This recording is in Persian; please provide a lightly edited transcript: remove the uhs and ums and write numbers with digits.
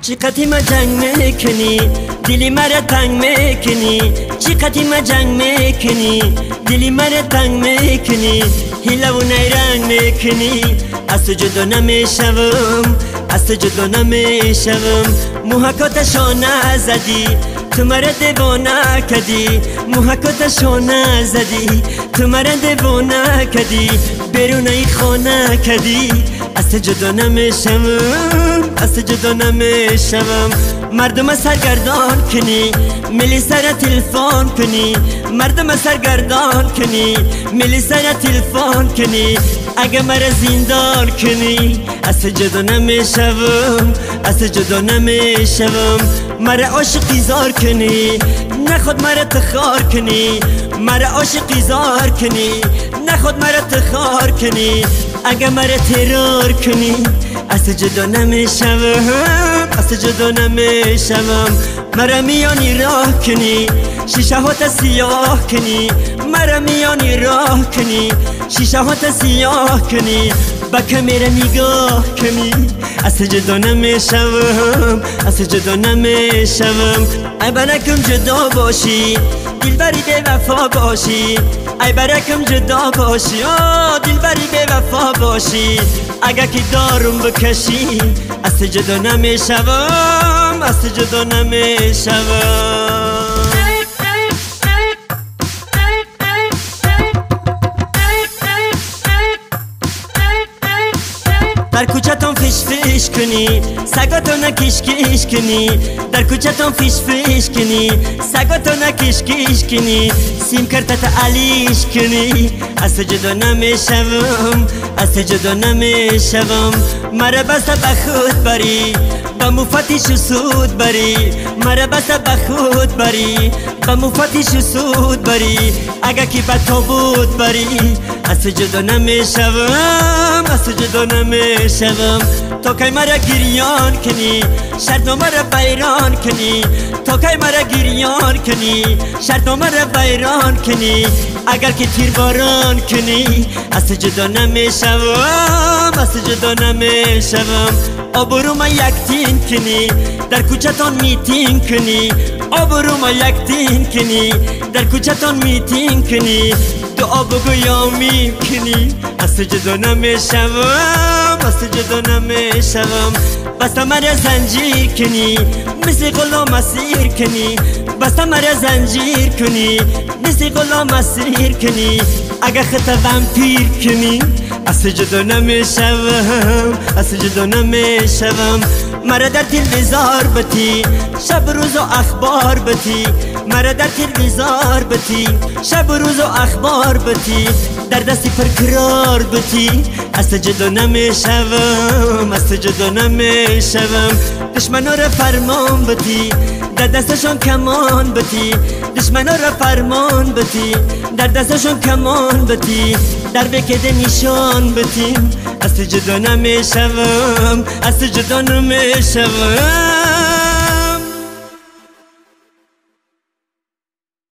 چقدر ما جنگ میکنی دلی مرا تنگ میکنی چقدر ما جنگ میکنی دلی مرا تنگ میکنی هیله و نیرنگ میکنی از تو جدا نمیشوم از تو جدا نمیشوم محکاتشو نزدی تو مرا دیوانه کردی محکاتشو نزدی تو مرا دیوانه کردی بیرون ای خانه کردی از تو جدا نمیشم از تو جدا نمیشم مردم سرگردان کنی ملی سر تلفن کنی مردم سرگردان کنی ملی سر تلفن کنی اگه مرا زندان کنی از تو جدا نمیشم از تو جدا نمیشم مرا عاشقی زار کنی نخود مرا تخار کنی مرا عاشقی زار کنی نخود مرا تخار کنی اگه مرا ترور کنی از تو جدا نمیشم از تو جدا نمیشم مرا میانی راه کنی شیشه هات سیاه کنی مرا میانی راه کنی شیشه هات سیاه کنی با کمیره نگاه کنی از تو جدا نمیشم از تو جدا نمیشم ای برکم جدا باشی دلبری بی وفا باشی ای برکم جدا باشی دلبری بی وفا باشی اگه که دارم بکشی از تو جدا نمیشم از تو جدا نمیشم در کوچه‌تون فیش فیش کنی سگاتو نکش کش کنی در کوچه‌تون فیش فیش کنی سگاتو نکش کش کنی سیم کرتت علیش کنی از تو جدا نمیشم از تو جدا نمیشم مرا بسته به خود بری با مفتیش سود بری مرا بسته به خود بری با مفتیش سود بری اگه کی به تو بود بری از تو جدا نمیشم از تو جدا نمیشم تو کی مرا گریان کنی شرط مرا بیران کنی تو کی مرا گریان کنی شرط مرا بیران کنی اگر که تیر باران کنی از تو جدا نمیشم از تو جدا نمیشم آبرو ما یک تین کنی در کوچه‌تون میتین کنی آبرو ما یک تین کنی در کوچه‌تون میتین کنی دعا بگو یا میکنی از تو جدا نمیشم از تو جدا نمیشم بسته مرا زنجیر کنی مثل غلام اسیر کنی بسته مرا زنجیر کنی مثل غلام اسیر کنی اگه خط ومپیر کنی از تو جدا نمیشم از تو جدا نمیشم مرا در تلویزار بتی شب روز و اخبار بتی مرا در تلویزار بتی شب روز و اخبار بتی در دستی پرقرار بتی از تو جدا نمیشم از تو جدا نمیشم دشمنا را فرمان بتی در دستشون کمان بتی دشمنا را فرمان بتی در دستشون کمان بتی در بکده نشان بتی از تو جدا نمیشم از تو جدا نمیشم